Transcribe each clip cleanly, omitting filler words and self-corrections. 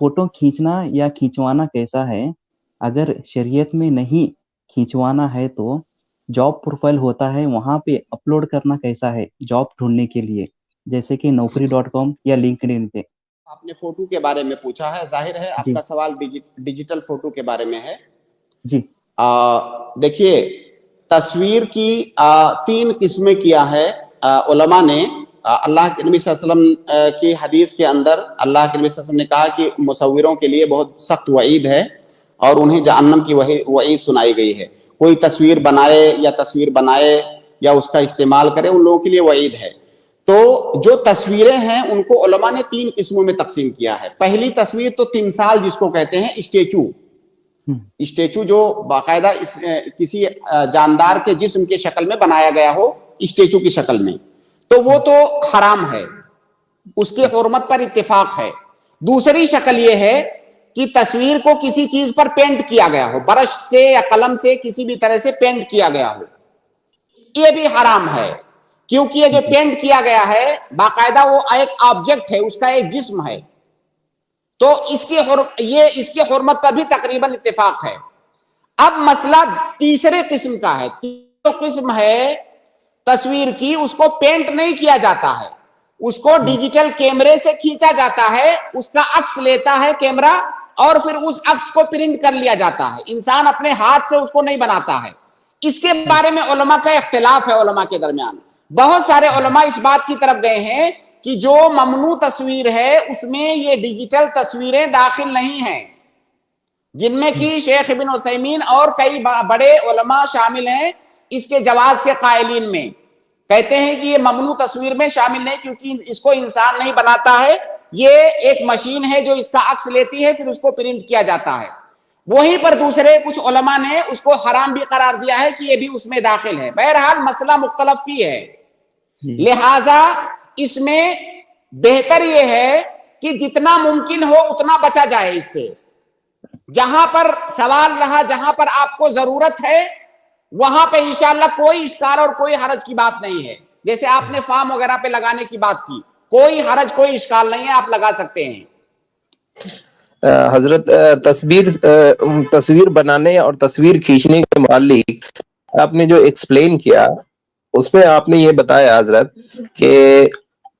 Photo खींचना या खिंचवाना कैसा है, अगर शरीयत में नहीं खिंचवाना है तो जॉब प्रोफाइल होता है वहाँ पे अपलोड करना कैसा है जॉब ढूंढने के लिए, जैसे कि naukri.com या लिंक्डइन पे। आपने फोटो के बारे में पूछा है, जाहिर है जी आपका सवाल डिजिटल फोटो के बारे में है। जी देखिए, तस्वीर की 3 किस्में किया है उलमा ने। अल्लाह के नबी सल्लल्लाहु अलैहि वसल्लम की हदीस के अंदर अल्लाह के नबी सल्लल्लाहु अलैहि वसल्लम ने कहा कि मुसव्विरों के लिए बहुत सख्त वईद है और उन्हें जहन्नम की वईद सुनाई गई है। कोई तस्वीर बनाए या उसका इस्तेमाल करे, उन लोगों के लिए वईद है। तो जो तस्वीरें हैं उनको उलमा ने 3 किस्मों में तकसीम किया है। पहली तस्वीर तो तिमसाल जिसको कहते हैं, स्टेचू जो बाकायदा किसी जानदार के जिस्म के शक्ल में बनाया गया हो, स्टेचू की शक्ल में, तो वो तो हराम है, उसके हुर्मत पर इत्तेफाक है। दूसरी शक्ल ये है कि तस्वीर को किसी चीज पर पेंट किया गया हो, ब्रश से या कलम से किसी भी तरह से पेंट किया गया हो, ये भी हराम है। क्योंकि ये जो पेंट किया गया है बाकायदा वो एक ऑब्जेक्ट है, उसका एक जिस्म है, तो इसके हुर्मत पर भी तकरीबन इत्तेफाक है। अब मसला तीसरे किस्म का है। तीसरी किस्म है तस्वीर की, उसको पेंट नहीं किया जाता है, उसको डिजिटल कैमरे से खींचा जाता है, उसका अक्स लेता है कैमरा और फिर उस अक्स को प्रिंट कर लिया जाता है। इंसान अपने हाथ से उसको नहीं बनाता है। इसके बारे में उलमा का इख्तिलाफ है उलमा के दरमियान। बहुत सारे उलमा इस बात की तरफ गए हैं कि जो ममनू तस्वीर है उसमें ये डिजिटल तस्वीरें दाखिल नहीं हैं, जिनमें कि शेख इब्न उसैमीन और कई बड़े उलमा शामिल हैं इसके जवाज के कायलीन में। कहते हैं कि ये ममनू तस्वीर में शामिल नहीं, क्योंकि इसको इंसान नहीं बनाता है, ये एक मशीन है जो इसका अक्स लेती है, फिर उसको प्रिंट किया जाता है। वहीं पर दूसरे कुछ उलमा ने उसको हराम भी करार दिया है कि ये भी उसमें दाखिल है। बहरहाल मसला मुख्तलफ ही है, लिहाजा इसमें बेहतर यह है कि जितना मुमकिन हो उतना बचा जाए इससे। जहां पर सवाल रहा, जहां पर आपको जरूरत है, वहां पे इंशाअल्लाह कोई इश्काल और कोई हरज की बात नहीं है। जैसे आपने फार्म वगैरह पे लगाने की बात की, कोई हरज कोई इश्काल नहीं है, आप लगा सकते हैं। हजरत, तस्वीर बनाने और तस्वीर खींचने के मुतालिक आपने जो एक्सप्लेन किया उसमें आपने ये बताया हजरत कि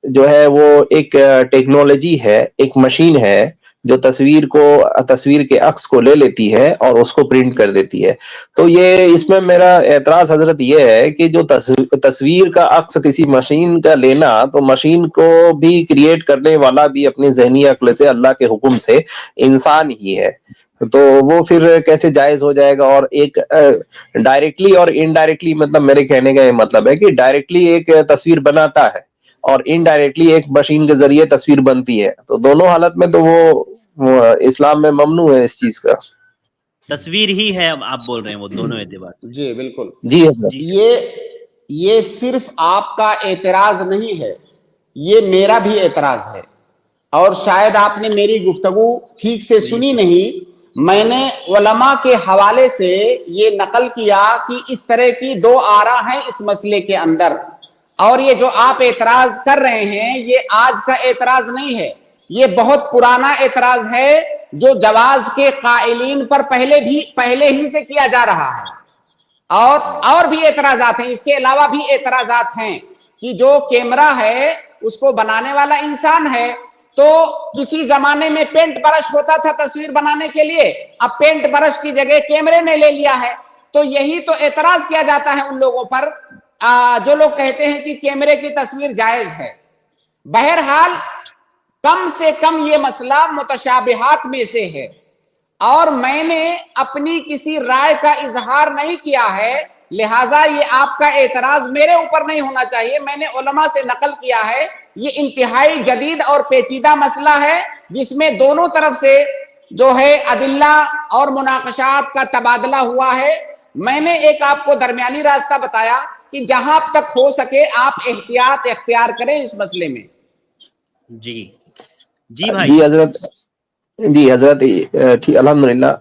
जो है वो एक टेक्नोलॉजी है, एक मशीन है जो तस्वीर के अक्स को ले लेती है और उसको प्रिंट कर देती है। तो ये इसमें मेरा एतराज हजरत ये है कि जो तस्वीर का अक्स किसी मशीन का लेना, तो मशीन को भी क्रिएट करने वाला भी अपनी ज़हनी अक्ल से अल्लाह के हुक्म से इंसान ही है, तो वो फिर कैसे जायज हो जाएगा? और एक डायरेक्टली और इनडायरेक्टली, मतलब मेरे कहने का ये मतलब है कि डायरेक्टली एक तस्वीर बनाता है और इनडायरेक्टली एक मशीन के जरिए तस्वीर बनती है, तो दोनों हालत में तो वो इस्लाम में ममनू है इस चीज का। तस्वीर ही है आप बोल रहे हैं, वो दोनों एतबार से। जी बिल्कुल जी। ये सिर्फ आपका एतराज नहीं है, ये मेरा भी एतराज है, और शायद आपने मेरी गुफ्तगू ठीक से सुनी नहीं। मैंने उलमा के हवाले से ये नकल किया कि इस तरह की 2 आरा हैं इस मसले के अंदर, और ये जो आप एतराज कर रहे हैं ये आज का एतराज नहीं है, ये बहुत पुराना एतराज है जो जवाज के कायलीन पर पहले ही से किया जा रहा है। और भी एतराजात हैं, इसके अलावा भी एतराजात हैं कि जो कैमरा है उसको बनाने वाला इंसान है, तो किसी जमाने में पेंट ब्रश होता था तस्वीर बनाने के लिए, अब पेंट ब्रश की जगह कैमरे ने ले लिया है। तो यही तो एतराज किया जाता है उन लोगों पर जो लोग कहते हैं कि कैमरे की तस्वीर जायज है। बहरहाल कम से कम ये मसला मुतशाबिहात में से है, और मैंने अपनी किसी राय का इजहार नहीं किया है, लिहाजा ये आपका एतराज मेरे ऊपर नहीं होना चाहिए। मैंने उलमा से नकल किया है, ये इंतहाई जदीद और पेचीदा मसला है जिसमें दोनों तरफ से जो है अदिल्ला और मुनाकशात का तबादला हुआ है। मैंने एक आपको दरमियानी रास्ता बताया कि जहां तक हो सके आप एहतियात इख्तियार करें इस मसले में। जी भाई। जी हजरत, ठीक, अल्हम्दुलिल्लाह,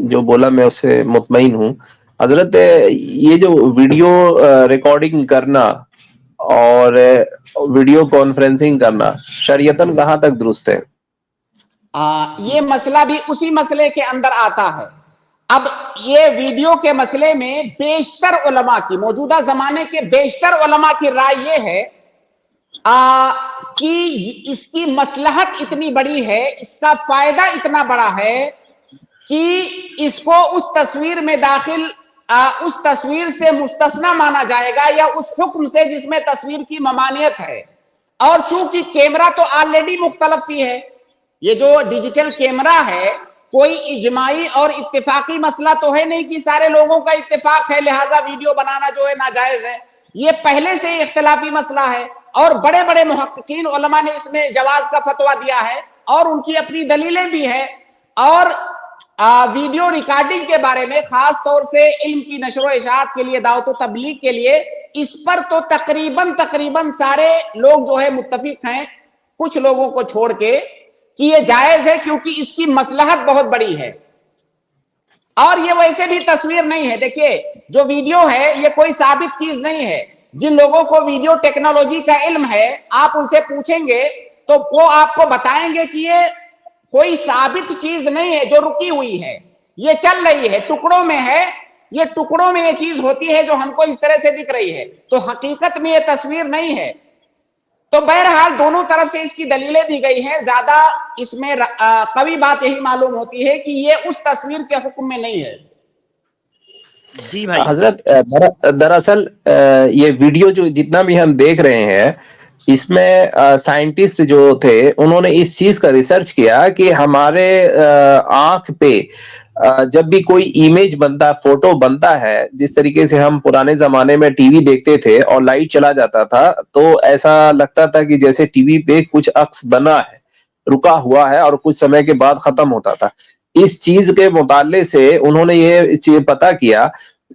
जो बोला मैं उससे मुतमईन हूँ। हजरत, ये जो वीडियो रिकॉर्डिंग करना और वीडियो कॉन्फ्रेंसिंग करना शरीयतन कहाँ तक दुरुस्त है? ये मसला भी उसी मसले के अंदर आता है। अब ये वीडियो के मसले में बेशतर उलमा की, मौजूदा जमाने के बेशतर उलमा की राय ये है कि इसकी मसलहत इतनी बड़ी है, इसका फायदा इतना बड़ा है कि इसको उस तस्वीर में दाखिल, उस तस्वीर से मुस्तस्ना माना जाएगा या उस हुक्म से जिसमें तस्वीर की ममानियत है। और चूंकि कैमरा तो ऑलरेडी मुख्तलफ ही है, ये जो डिजिटल कैमरा है कोई इजमाई और इत्तेफाकी मसला तो है नहीं कि सारे लोगों का इत्तेफाक है लिहाजा वीडियो बनाना जो है नाजायज है। ये पहले से ही इख्तिलाफी मसला है और बड़े बड़े मुहक्किकीन उलमा ने इसमें जवाज का फतवा दिया है और उनकी अपनी दलीलें भी है। और वीडियो रिकॉर्डिंग के बारे में खास तौर से इल्म की नशर व इशाअत के लिए, दावत व तबलीग के लिए, इस पर तो तकरीबन सारे लोग जो है मुत्तफिक हैं, कुछ लोगों को छोड़ के, कि ये जायज है क्योंकि इसकी मसलहत बहुत बड़ी है। और ये वैसे भी तस्वीर नहीं है, देखिए जो वीडियो है ये कोई साबित चीज नहीं है। जिन लोगों को वीडियो टेक्नोलॉजी का इल्म है आप उनसे पूछेंगे तो वो आपको बताएंगे कि ये कोई साबित चीज नहीं है जो रुकी हुई है, ये चल रही है, टुकड़ों में है, ये टुकड़ों में ये चीज होती है जो हमको इस तरह से दिख रही है, तो हकीकत में ये तस्वीर नहीं है। तो बहरहाल दोनों तरफ से इसकी दलीलें दी गई हैं। ज्यादा इसमें कवी बात यही मालूम होती है कि ये उस तस्वीर के हुक्म में नहीं है। जी भाई हजरत, दरअसल ये वीडियो जो जितना भी हम देख रहे हैं इसमें साइंटिस्ट जो थे उन्होंने इस चीज का रिसर्च किया कि हमारे आंख पे जब भी कोई इमेज बनता, फोटो बनता है, जिस तरीके से हम पुराने जमाने में टीवी देखते थे और लाइट चला जाता था तो ऐसा लगता था कि जैसे टीवी पे कुछ अक्स बना है, रुका हुआ है और कुछ समय के बाद खत्म होता था। इस चीज के मुताले से उन्होंने ये पता किया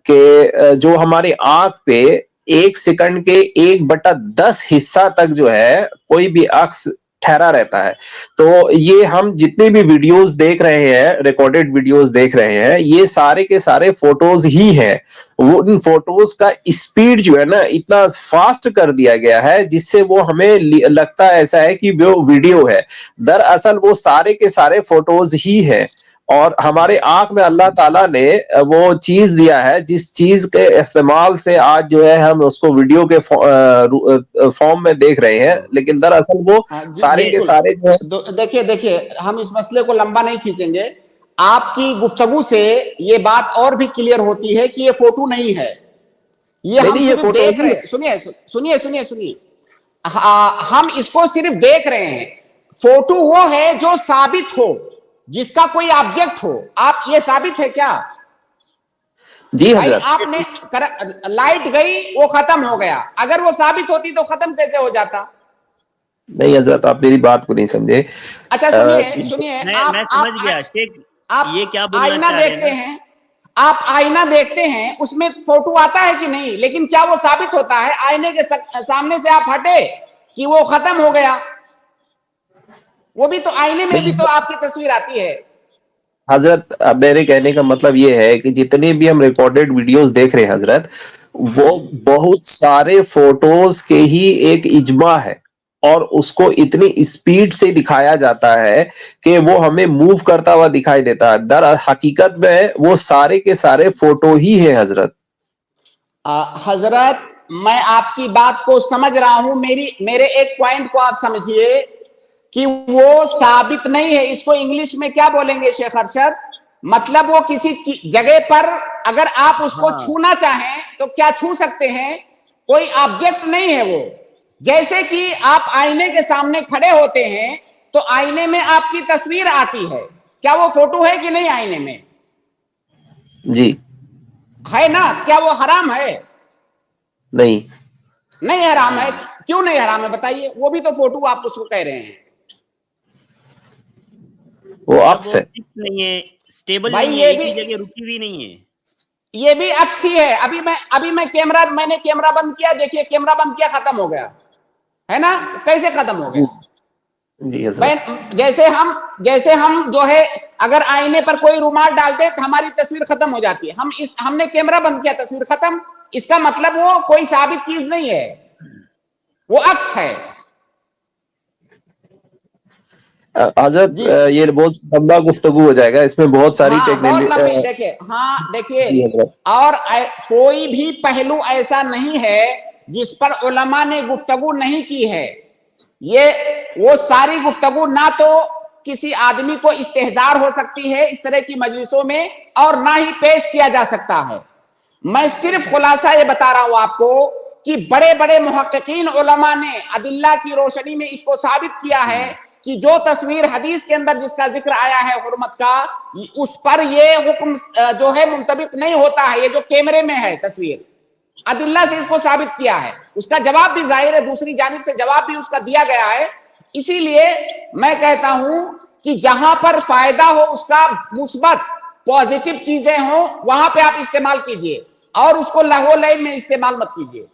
कि जो हमारी आंख पे 1 सेकंड के 1/10 हिस्सा तक जो है कोई भी अक्स ठहरा रहता है। तो ये हम जितने भी वीडियोस देख रहे हैं, रिकॉर्डेड वीडियोस देख रहे हैं, ये सारे के सारे फोटोज ही हैं। वो उन फोटोज का स्पीड जो है ना इतना फास्ट कर दिया गया है जिससे वो हमें लगता ऐसा है कि वो वीडियो है, दरअसल वो सारे के सारे फोटोज ही है। और हमारे आंख में अल्लाह ताला ने वो चीज दिया है जिस चीज के इस्तेमाल से आज जो है हम उसको वीडियो के फॉर्म में देख रहे हैं, लेकिन दरअसल वो सारे के सारे जो है। देखिए हम इस मसले को लंबा नहीं खींचेंगे। आपकी गुफ्तगू से ये बात और भी क्लियर होती है कि ये फोटो नहीं है, ये हम सिर्फ देख रहे हैं। सुनिए, हम इसको सिर्फ देख रहे हैं। फोटो वो है जो साबित हो, जिसका कोई ऑब्जेक्ट हो। आप ये साबित है क्या? जी हजरत, आपने लाइट गई वो खत्म हो गया, अगर वो साबित होती तो खत्म कैसे हो जाता? नहीं हजरत, आप मेरी बात को नहीं समझे। अच्छा सुनिए, मैं समझ गया शेख, आप ये क्या बोलना आईना देखते हैं, आप आईना देखते हैं, उसमें फोटो आता है कि नहीं, लेकिन क्या वो साबित होता है? आईने के सामने से आप हटे कि वो खत्म हो गया, वो भी तो आईने में भी तो आपकी तस्वीर आती है। हजरत, अब मेरे कहने का मतलब ये है कि जितने भी हम रिकॉर्डेड वीडियोस देख रहे हैं हजरत, वो बहुत सारे फोटोज के ही एक इज्मा है और उसको इतनी स्पीड से दिखाया जाता है कि वो हमें मूव करता हुआ दिखाई देता है। दर हकीकत में वो सारे के सारे फोटो ही है हजरत। हजरत, मैं आपकी बात को समझ रहा हूं, मेरे एक पॉइंट को आप समझिए कि वो साबित नहीं है। इसको inglish में क्या बोलेंगे शेख अरशद? मतलब वो किसी जगह पर अगर आप उसको छूना चाहें तो क्या छू सकते हैं? कोई ऑब्जेक्ट नहीं है वो। जैसे कि आप आईने के सामने खड़े होते हैं तो आईने में आपकी तस्वीर आती है, क्या वो फोटो है कि नहीं? आईने में जी है ना? क्या वो हराम है? नहीं हराम है। क्यों नहीं हराम है बताइए? वो भी तो फोटो आप उसको कह रहे हैं, वो अक्स है, नहीं है, स्टेबल भाई। नहीं है, एक ही जगह रुकी हुई नहीं है, ये भी अक्स ही है। अभी मैं मैंने कैमरा बंद किया, देखिए कैमरा बंद किया, खत्म हो गया, है ना? कैसे खत्म हो गया? जी जैसे हम जो है अगर आईने पर कोई रुमाल डालते हैं तो हमारी तस्वीर खत्म हो जाती है। हमने कैमरा बंद किया, तस्वीर खत्म। इसका मतलब वो कोई साबित चीज नहीं है, वो अक्स है। حضرت جی یہ بہت لمبا گفتگو ہو جائے گا، اس میں بہت ساری ہاں بہت لمبی ٹیکنالوجی. دیکھیں، ہاں دیکھیے، جی حضرت. اور کوئی بھی پہلو ایسا نہیں ہے جس پر علماء نے گفتگو نہیں کی ہے. یہ وہ ساری گفتگو نہ تو کسی آدمی کو استحضار ہو سکتی ہے اس طرح کی مجلسوں میں، اور نہ ہی پیش کیا جا سکتا ہے. میں صرف خلاصہ یہ بتا رہا ہوں آپ کو کہ بڑے بڑے محققین علماء نے ادلہ کی روشنی میں اس کو ثابت کیا ہے کہ جو تصویر حدیث کے اندر جس کا ذکر آیا ہے حرمت کا، اس پر یہ حکم جو ہے منطبق نہیں ہوتا ہے. یہ جو کیمرے میں ہے تصویر، ادلہ سے اس کو ثابت کیا ہے. اس کا جواب بھی ظاہر ہے، دوسری جانب سے جواب بھی اس کا دیا گیا ہے. اسی لیے میں کہتا ہوں کہ جہاں پر فائدہ ہو اس کا مثبت پازیٹو چیزیں ہوں وہاں پہ آپ استعمال کیجئے، اور اس کو لہو لعب میں استعمال مت کیجئے.